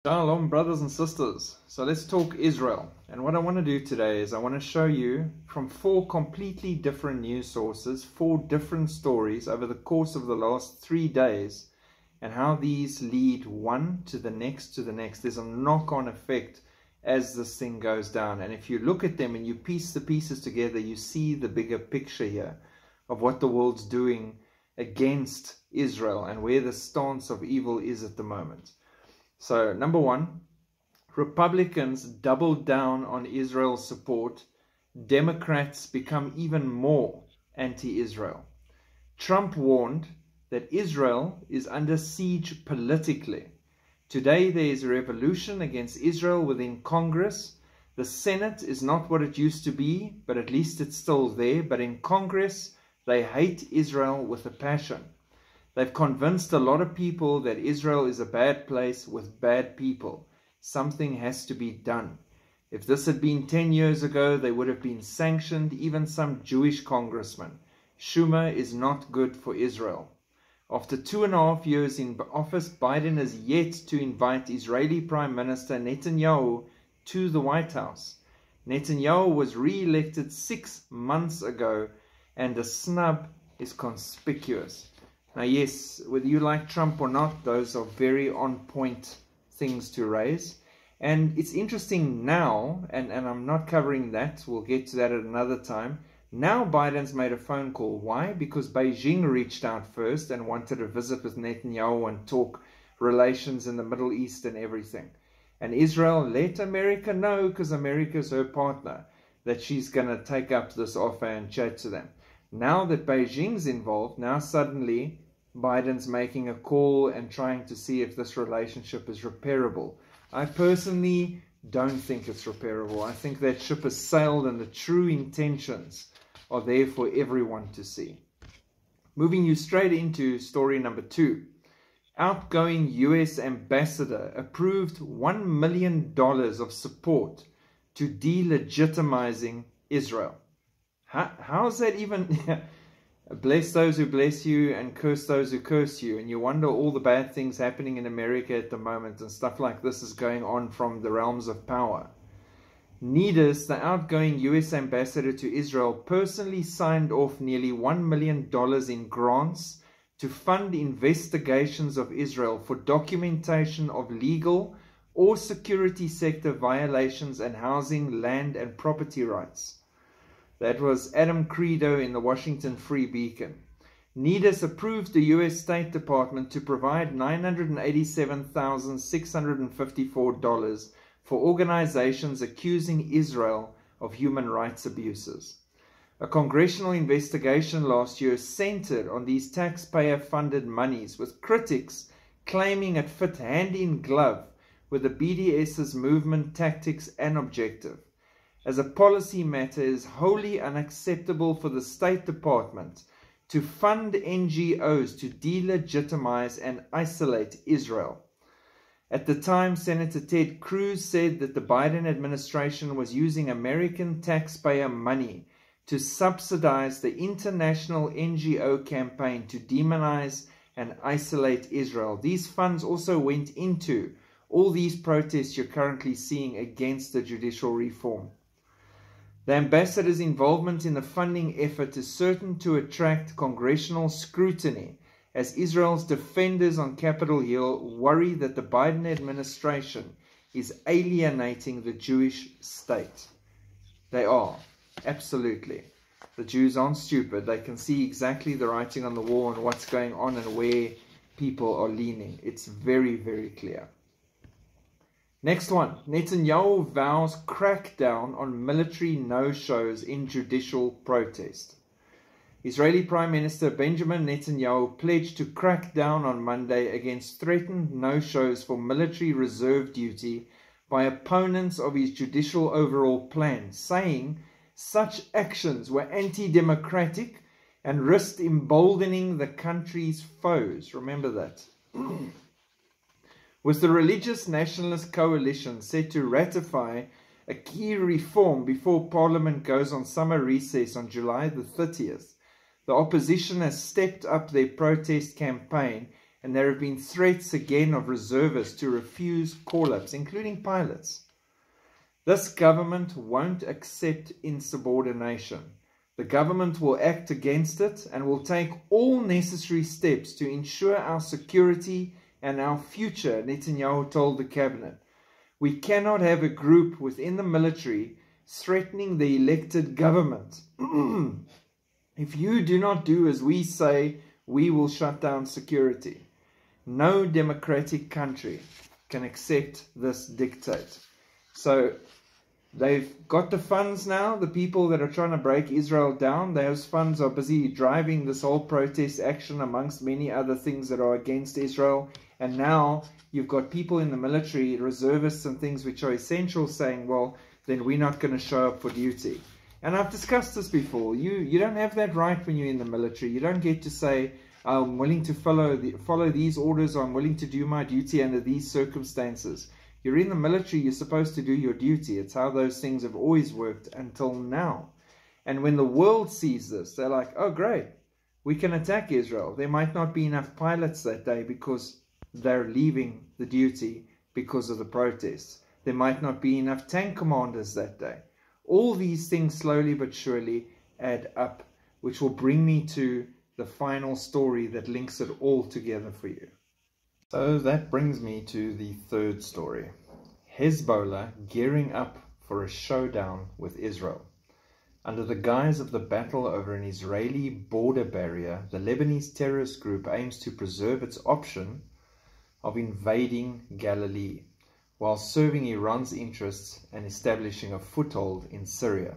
Shalom, brothers and sisters. So let's talk Israel. And what I want to do today is I want to show you from 4 completely different news sources, 4 different stories over the course of the last 3 days, and how these lead one to the next to the next. There's a knock-on effect as this thing goes down. And if you look at them and you piece the pieces together, you see the bigger picture here of what the world's doing against Israel and where the stance of evil is at the moment. So, number 1, Republicans doubled down on Israel's support. Democrats become even more anti-Israel. Trump warned that Israel is under siege politically. Today there is a revolution against Israel within Congress. The Senate is not what it used to be, but at least it's still there. But in Congress, they hate Israel with a passion. They've convinced a lot of people that Israel is a bad place with bad people. Something has to be done. If this had been 10 years ago, they would have been sanctioned, even some Jewish congressman. Schumer is not good for Israel. After 2.5 years in office, Biden has yet to invite Israeli Prime Minister Netanyahu to the White House. Netanyahu was re-elected 6 months ago, and the snub is conspicuous. Now, yes, whether you like Trump or not, those are very on-point things to raise. And it's interesting now, and I'm not covering that, we'll get to that at another time. Now Biden's made a phone call. Why? Because Beijing reached out first and wanted a visit with Netanyahu and talk relations in the Middle East and everything. And Israel let America know, because America's her partner, that she's going to take up this offer and chat to them. Now that Beijing's involved, now suddenly Biden's making a call and trying to see if this relationship is repairable. I personally don't think it's repairable. I think that ship has sailed and the true intentions are there for everyone to see. Moving you straight into story number 2. Outgoing US ambassador approved $1 million of support to delegitimizing Israel. How's that even? Bless those who bless you and curse those who curse you. And you wonder all the bad things happening in America at the moment, and stuff like this is going on from the realms of power. Needus, the outgoing US ambassador to Israel, personally signed off nearly $1 million in grants to fund investigations of Israel for documentation of legal or security sector violations and housing, land and property rights. That was Adam Credo in the Washington Free Beacon. Needus approved the U.S. State Department to provide $987,654 for organizations accusing Israel of human rights abuses. A congressional investigation last year centered on these taxpayer-funded monies, with critics claiming it fit hand in glove with the BDS's movement, tactics and objective. As a policy matter, it is wholly unacceptable for the State Department to fund NGOs to delegitimize and isolate Israel. At the time, Senator Ted Cruz said that the Biden administration was using American taxpayer money to subsidize the international NGO campaign to demonize and isolate Israel. These funds also went into all these protests you're currently seeing against the judicial reform. The ambassador's involvement in the funding effort is certain to attract congressional scrutiny, as Israel's defenders on Capitol Hill worry that the Biden administration is alienating the Jewish state. They are, absolutely. The Jews aren't stupid. They can see exactly the writing on the wall and what's going on and where people are leaning. It's very, very clear. Next one, Netanyahu vows crackdown on military no-shows in judicial protest. Israeli Prime Minister Benjamin Netanyahu pledged to crack down on Monday against threatened no-shows for military reserve duty by opponents of his judicial overall plan, saying such actions were anti-democratic and risked emboldening the country's foes. Remember that. With the Religious Nationalist Coalition set to ratify a key reform before Parliament goes on summer recess on July the 30th, the opposition has stepped up their protest campaign and there have been threats again of reservists to refuse call-ups, including pilots. This government won't accept insubordination. The government will act against it and will take all necessary steps to ensure our security and our future, Netanyahu told the cabinet. We cannot have a group within the military threatening the elected government. If you do not do as we say, we will shut down security. No democratic country can accept this dictate. So they've got the funds now. The people that are trying to break Israel down, those funds are busy driving this whole protest action amongst many other things that are against Israel. And now you've got people in the military, reservists and things which are essential, saying, well, then we're not going to show up for duty. And I've discussed this before. You don't have that right when you're in the military. You don't get to say, I'm willing to follow these orders, or I'm willing to do my duty under these circumstances. You're in the military, you're supposed to do your duty. It's how those things have always worked until now. And when the world sees this, they're like, oh great, we can attack Israel. There might not be enough pilots that day because they're leaving the duty because of the protests. There might not be enough tank commanders that day. All these things slowly but surely add up, which will bring me to the final story that links it all together for you. So that brings me to the third story. Hezbollah gearing up for a showdown with Israel. Under the guise of the battle over an Israeli border barrier, the Lebanese terrorist group aims to preserve its option of invading Galilee, while serving Iran's interests and establishing a foothold in Syria.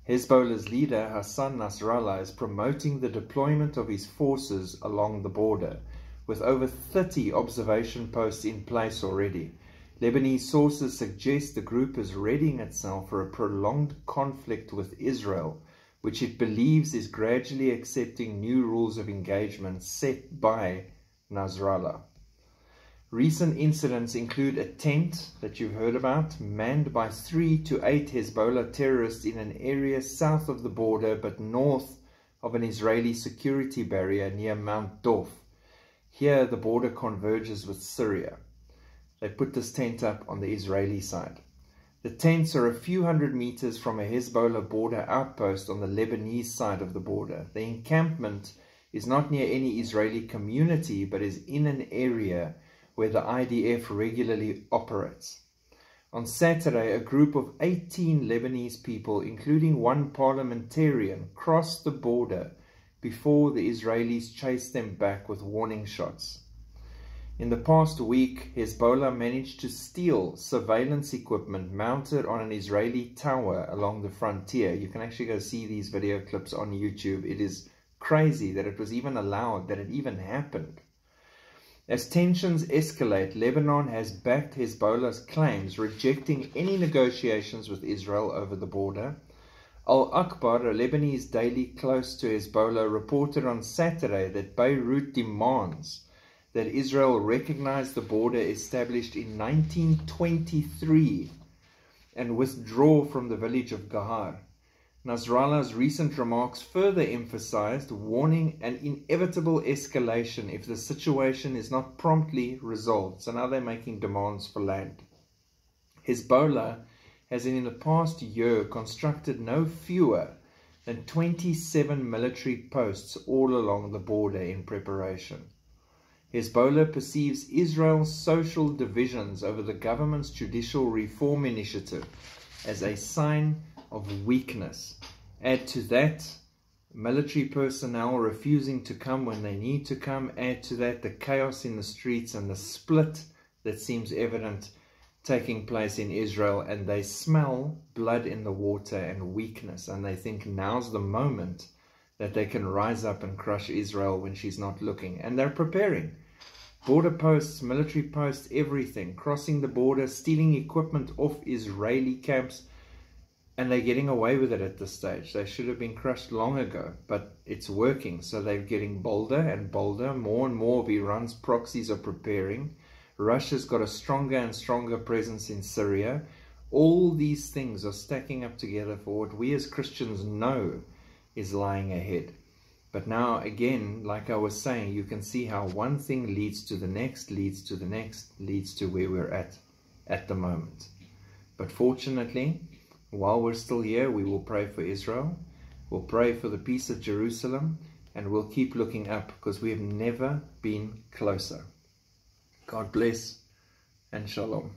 Hezbollah's leader Hassan Nasrallah is promoting the deployment of his forces along the border, with over 30 observation posts in place already. Lebanese sources suggest the group is readying itself for a prolonged conflict with Israel, which it believes is gradually accepting new rules of engagement set by Nasrallah. Recent incidents include a tent that you've heard about, manned by 3 to 8 Hezbollah terrorists in an area south of the border but north of an Israeli security barrier near Mount Dov. Here the border converges with Syria. They put this tent up on the Israeli side. The tents are a few hundred meters from a Hezbollah border outpost on the Lebanese side of the border. The encampment is not near any Israeli community but is in an area where the IDF regularly operates. On Saturday, a group of 18 Lebanese people, including one parliamentarian, crossed the border before the Israelis chased them back with warning shots. In the past week, Hezbollah managed to steal surveillance equipment mounted on an Israeli tower along the frontier. You can actually go see these video clips on YouTube. It is crazy that it was even allowed, that it even happened. As tensions escalate, Lebanon has backed Hezbollah's claims, rejecting any negotiations with Israel over the border. Al-Akbar, a Lebanese daily close to Hezbollah, reported on Saturday that Beirut demands that Israel recognize the border established in 1923 and withdraw from the village of Gahar. Nasrallah's recent remarks further emphasized, warning an inevitable escalation if the situation is not promptly resolved. So now they're making demands for land. Hezbollah has in the past year constructed no fewer than 27 military posts all along the border in preparation. Hezbollah perceives Israel's social divisions over the government's judicial reform initiative as a sign of weakness. Add to that military personnel refusing to come when they need to come. Add to that the chaos in the streets and the split that seems evident taking place in Israel, and they smell blood in the water and weakness, and they think now's the moment that they can rise up and crush Israel when she's not looking. And they're preparing. Border posts, military posts, everything, crossing the border, stealing equipment off Israeli camps, and they're getting away with it at this stage. They should have been crushed long ago, but it's working. So they're getting bolder and bolder. More and more of Iran's proxies are preparing. Russia's got a stronger and stronger presence in Syria. All these things are stacking up together for what we as Christians know is lying ahead. But now again, like I was saying, you can see how one thing leads to the next, leads to the next, leads to where we're at the moment. But fortunately, while we're still here, we will pray for Israel. We'll pray for the peace of Jerusalem, and we'll keep looking up, because we have never been closer. God bless and shalom.